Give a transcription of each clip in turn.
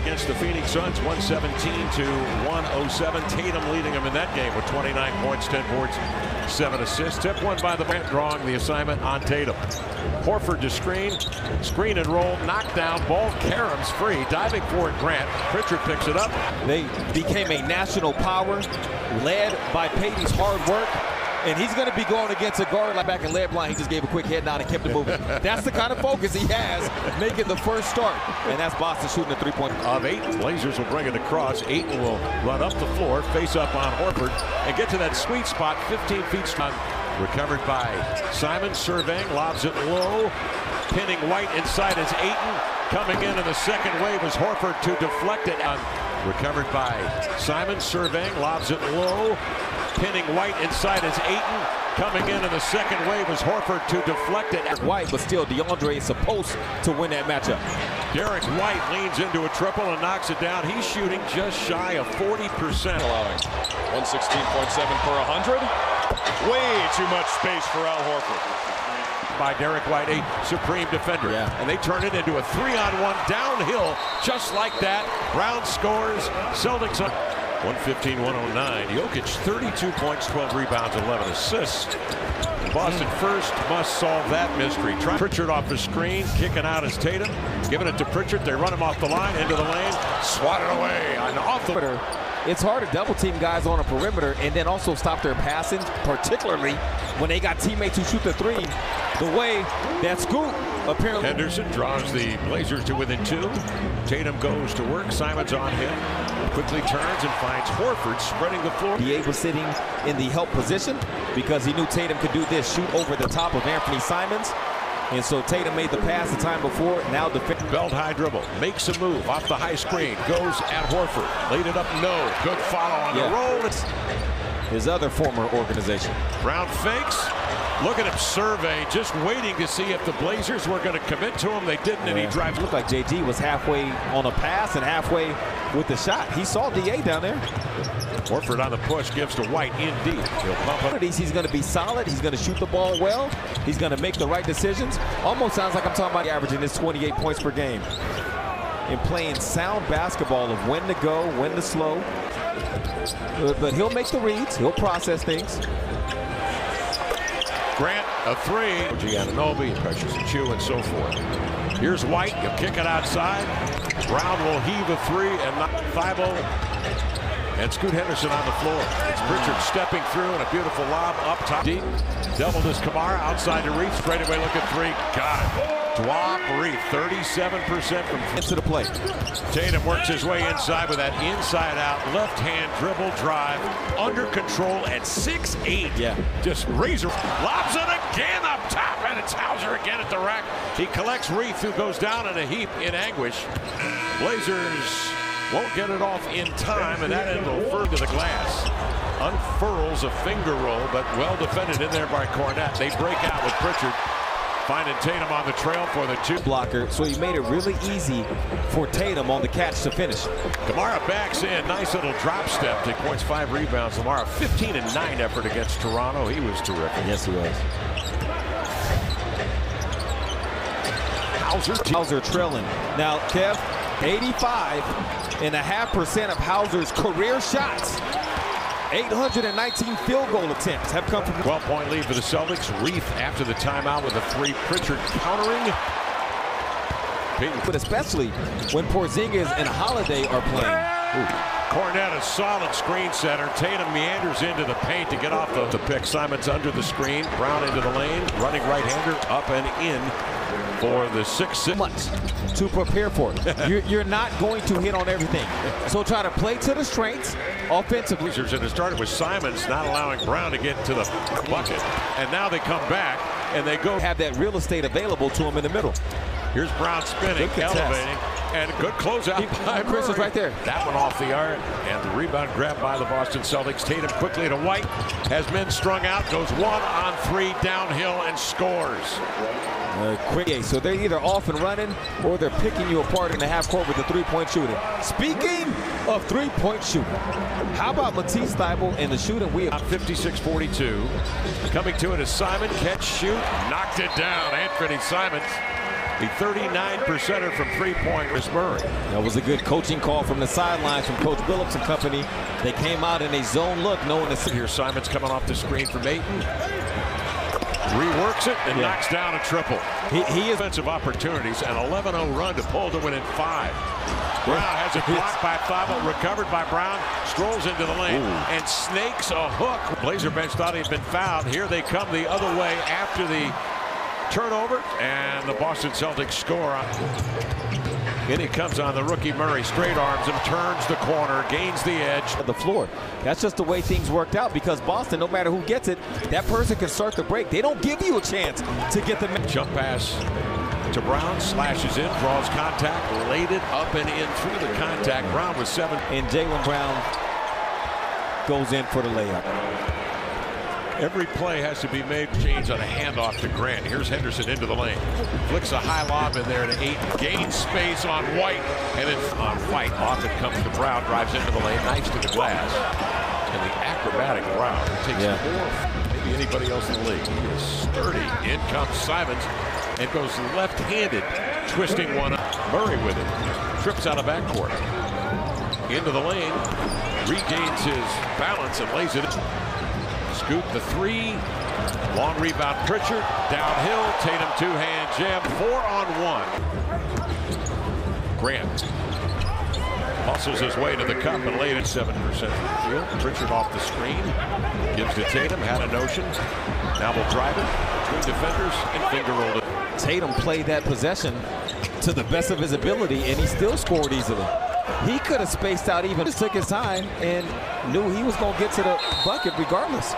against the Phoenix Suns, 117 to 107. Tatum leading them in that game with 29 points, 10 boards, 7 assists. Tip one by the Grant, drawing the assignment on Tatum. Horford to screen and roll, knockdown, ball caroms free, diving for it, Grant. Pritchard picks it up. They became a national power, led by Payton's hard work. And he's going to be going against a guard like back in LeBron. He just gave a quick head nod and kept it moving. That's the kind of focus he has, making the first start. And that's Boston shooting a three-point. Of Ayton, Blazers will bring it across. Ayton will run up the floor, face up on Horford, and get to that sweet spot, 15 feet strong. Recovered by Simon, surveying, lobs it low. Pinning White inside is Ayton. Coming in the second wave was Horford to deflect it. Recovered by Simon, surveying, lobs it low. Pinning White inside is Ayton. Coming in the second wave was Horford to deflect it. White, but still DeAndre is supposed to win that matchup. Derek White leans into a triple and knocks it down. He's shooting just shy of 40%. Allowing 116.7 per 100. Way too much space for Al Horford. By Derek White, a supreme defender. Yeah. And they turn it into a 3-on-1 downhill just like that. Brown scores. Celtics on 115-109. Jokic, 32 points, 12 rebounds, 11 assists. Boston first must solve that mystery. Pritchard off the screen, kicking out is Tatum. Giving it to Pritchard. They run him off the line, into the lane. Swatted away. And off the... It's hard to double team guys on a perimeter and then also stop their passing, particularly when they got teammates who shoot the three. The way that Scoot apparently... Henderson draws the Blazers to within 2. Tatum goes to work. Simon's on him. Quickly turns and finds Horford spreading the floor. He was sitting in the help position because he knew Tatum could do this, shoot over the top of Anthony Simons. And so Tatum made the pass the time before, now defend. Belt high dribble, makes a move off the high screen, goes at Horford. Laid it up, no. Good follow on the roll. It's his other former organization. Brown fakes. Look at him survey, just waiting to see if the Blazers were going to commit to him. They didn't, and he drives. Looked like JG was halfway on a pass and halfway with the shot. He saw DA down there. Horford on the push, gives to White in deep. He'll pump it. He's going to be solid. He's going to shoot the ball well. He's going to make the right decisions. Almost sounds like I'm talking about averaging this 28 points per game. And playing sound basketball of when to go, when to slow. But he'll make the reads. He'll process things. Grant, a 3. Giannobi, Precious Achiuwa, and so forth. Here's White. He'll kick it outside. Brown will heave a 3 and knock 5-0. And Scoot Henderson on the floor. It's Pritchard stepping through and a beautiful lob up top. Deep. Doubled his Kamara outside to Reed. Straight away look at 3. Got it. Drop Reed. 37% from into the play. Tatum works his way inside with that inside out left hand dribble drive. Under control at 6'8". Yeah. Just razor. Lobs it again up top. And it's Hauser again at the rack. He collects Reed, who goes down in a heap in anguish. Blazers won't get it off in time, and that end will further to the glass. Unfurls a finger roll, but well defended in there by Cornette. They break out with Pritchard, finding Tatum on the trail for the 2 blocker. So he made it really easy for Tatum on the catch to finish. Kamara backs in, nice little drop step. 10 points, 5 rebounds. Kamara 15-9 effort against Toronto. He was terrific. Yes, he was. Hauser trailing. Now, Kev, 85.5% of Hauser's career shots, 819 field goal attempts have come from 12-point lead for the Celtics. Reef after the timeout with a 3. Pritchard countering. But especially when Porzingis and Holiday are playing. Cornette, a solid screen setter. Tatum meanders into the paint to get off the pick. Simon's under the screen. Brown into the lane. Running right-hander up and in for the 6-6. Much to prepare for it. You're not going to hit on everything. So try to play to the strengths offensively. And it started with Simons not allowing Brown to get to the bucket. And now they come back and they go. Have that real estate available to him in the middle. Here's Brown spinning, elevating, and a good closeout by Chris is right there. That one off the arc, and the rebound grabbed by the Boston Celtics. Tatum quickly to White, has men strung out, goes 1 on 3 downhill and scores. Quick, so they're either off and running or they're picking you apart in the half court with the 3-point shooting. Speaking of 3-point shooting, how about Matisse Thybulle and the shooting? We have 56-42. Coming to it is Simon, catch, shoot, knocked it down. Anthony Simons The 39%er from three-point was Murray. That was a good coaching call from the sidelines from Coach Billups and company. They came out in a zone look, knowing the here. Simon's coming off the screen from Ayton. Reworks it and knocks down a triple. He is offensive opportunities, an 11-0 run to pull to win in 5. Brown has it blocked by Thibault, recovered by Brown, strolls into the lane and snakes a hook. Blazer bench thought he'd been fouled. Here they come the other way after the turnover, and the Boston Celtics score. In he comes on the rookie Murray, straight arms him, turns the corner, gains the edge. The floor. That's just the way things worked out, because Boston, no matter who gets it, that person can start the break. They don't give you a chance to get the jump pass to Brown, slashes in, draws contact, laid it up and in through the contact. Brown with 7. And Jaylen Brown goes in for the layup. Every play has to be made. Change on a handoff to Grant. Here's Henderson into the lane. Flicks a high lob in there to Ayton. Gains space on White. And then on White. Off it comes to Brown. Drives into the lane. Knifes to the glass. And the acrobatic Brown takes 4. Maybe anybody else in the league. He is sturdy. In comes Simons. And goes left-handed. Twisting one up. Murray with it. Trips out of backcourt. Into the lane. Regains his balance and lays it in. Scoop the 3. Long rebound Pritchard. Downhill. Tatum two-hand jam. 4-on-1. Grant hustles his way to the cup and laid it 7% from the field. Pritchard off the screen. Gives to Tatum. Had a notion. Now will drive it between defenders and finger rolled it. Tatum played that possession to the best of his ability, and he still scored easily. He could have spaced out even, just took his time and knew he was going to get to the bucket regardless.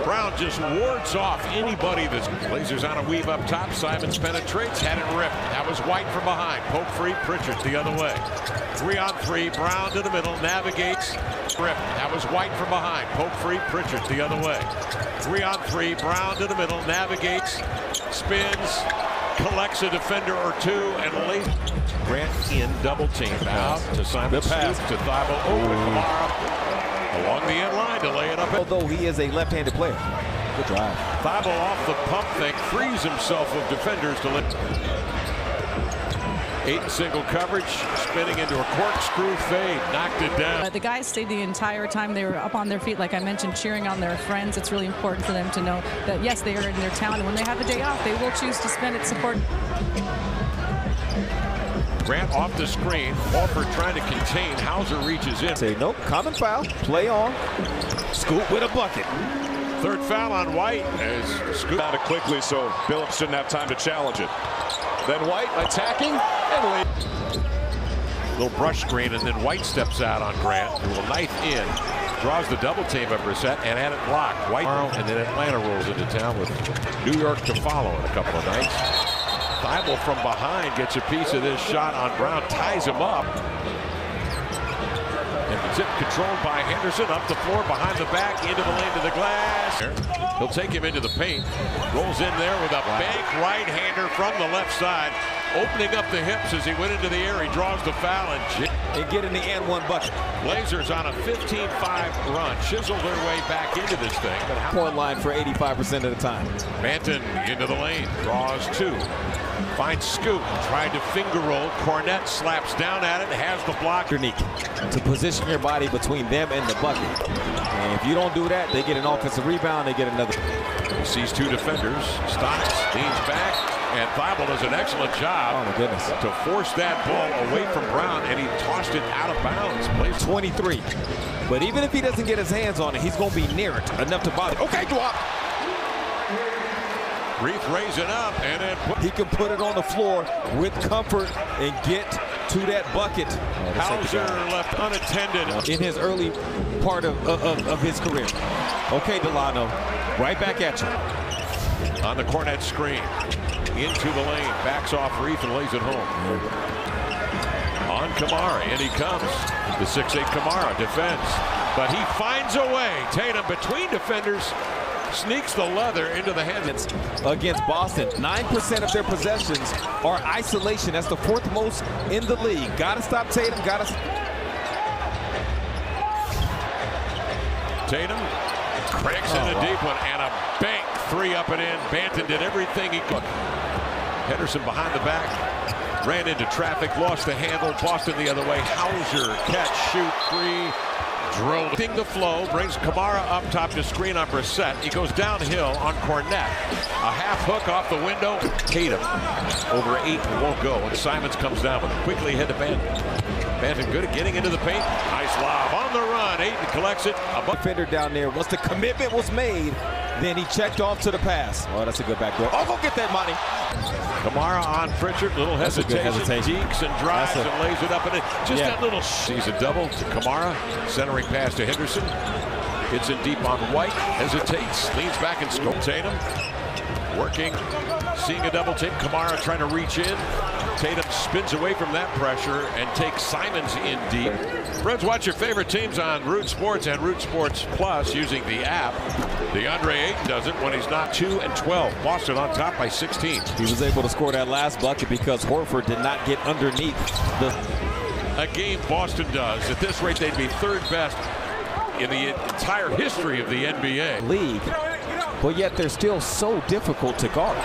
Brown just wards off anybody that's Blazers on a weave up top. Simons penetrates, had it ripped. That was White from behind. Poke free, Pritchard the other way. 3-on-3, Brown to the middle, navigates, ripped. That was White from behind. Poke free, Pritchard the other way. 3-on-3, Brown to the middle, navigates, spins, collects a defender or two, and lays. Grant in double team. Out to Simon. The pass to Thibault. Kamara along the end line to lay it up. Although he is a left-handed player. Good drive. Thibault off the pump fake, frees himself of defenders to lift. Ayton single coverage, spinning into a corkscrew fade, knocked it down. The guys stayed the entire time. They were up on their feet, like I mentioned, cheering on their friends. It's really important for them to know that, yes, they are in their town, and when they have a day off, they will choose to spend it supporting. Grant off the screen. Horford trying to contain. Hauser reaches in. Say nope. Common foul. Play on. Scoop with a bucket. Third foul on White. As Scoop out it quickly, so Billups didn't have time to challenge it. Then White attacking and little brush screen, and then White steps out on Grant, who will knife in, draws the double team of Brissett, and had it blocked. White, and then Atlanta rolls into town with New York to follow in a couple of nights. Thibault from behind gets a piece of this shot on Brown, ties him up. And the tip controlled by Henderson, up the floor, behind the back, into the lane to the glass. He'll take him into the paint. Rolls in there with a bank right-hander from the left side, opening up the hips as he went into the air. He draws the foul and get in the and one bucket. Blazers on a 15-5 run, chisel their way back into this thing. But point line for 85% of the time. Manton into the lane, draws 2. Finds Scoop, tried to finger roll. Cornette slaps down at it, has the block. Unique to position your body between them and the bucket. And if you don't do that, they get an offensive rebound, they get another. He sees 2 defenders, stops, leans back, and Thibault does an excellent job. Oh my goodness. To force that ball away from Brown, and he tossed it out of bounds. Plays 23. But even if he doesn't get his hands on it, he's going to be near it enough to bother. Okay, drop. Reith raising up, and then he can put it on the floor with comfort and get to that bucket. Hauser left unattended in his early part of his career. Okay, Delano, right back at you. On the Cornette screen, into the lane, backs off Reith and lays it home. On Kamara, and he comes. The 6'8 Kamara defends, but he finds a way. Tatum between defenders. Sneaks the leather into the hands. Against Boston, 9% of their possessions are isolation. That's the 4th most in the league. Got to stop Tatum. Got to. Tatum cracks in a deep one and a bank 3 up and in. Banton did everything he could. Henderson behind the back. Ran into traffic, lost the handle. Boston the other way. Hauser, catch, shoot, free. Drilled. The flow, brings Kamara up top to screen on Brissett. He goes downhill on Cornette. A half hook off the window. Tatum over 8 and won't go. And Simons comes down with it. Quickly ahead to Banton. Banton good at getting into the paint. Nice lob on the run. Ayton collects it. Defender down there. Once the commitment was made, then he checked off to the pass. Oh, that's a good back door. Oh, go get that money. Kamara on Pritchard. Little hesitation. Deeks and drives and lays it up. And just that little. Sees a double to Kamara. Centering pass to Henderson. Hits it deep on White. Hesitates. Leans back and scopes Tatum. Working. Seeing a double take. Kamara trying to reach in. Tatum spins away from that pressure and takes Simons in deep. Friends, watch your favorite teams on Root Sports and Root Sports Plus using the app. DeAndre Ayton does it when he's not 2 and 12. Boston on top by 16. He was able to score that last bucket because Horford did not get underneath a game Boston does. At this rate, they'd be third best in the entire history of the NBA league. But yet they're still so difficult to guard.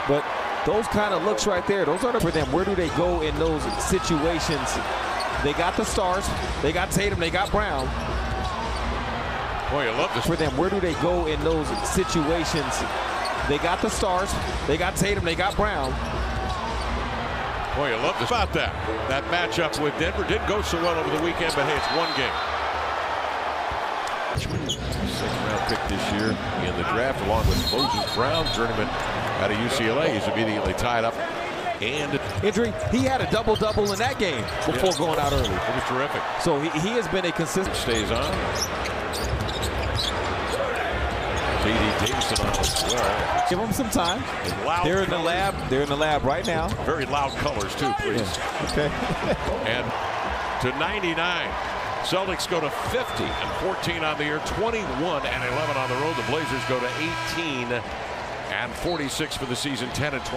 But those kind of looks right there, those are for them. Where do they go in those situations? They got the stars, they got Tatum, they got Brown. Boy, I love this. For them, where do they go in those situations? They got the stars, they got Tatum, they got Brown. Boy, I love this. About that. That matchup with Denver didn't go so well over the weekend, but hey, it's one game. Second-round pick this year in the draft, along with Moses Brown, journeyman out of UCLA. He's immediately tied up. And injury, he had a double-double in that game before going out early. It was terrific. So he has been a consistent. Stays on. J.D. Davison on as well. Give him some time. They're in the lab. They're in the lab right now. Very loud colors too, please. Yeah. Okay. And to 99. Celtics go to 50 and 14 on the year, 21 and 11 on the road. The Blazers go to 18 and 46 for the season, 10 and 20.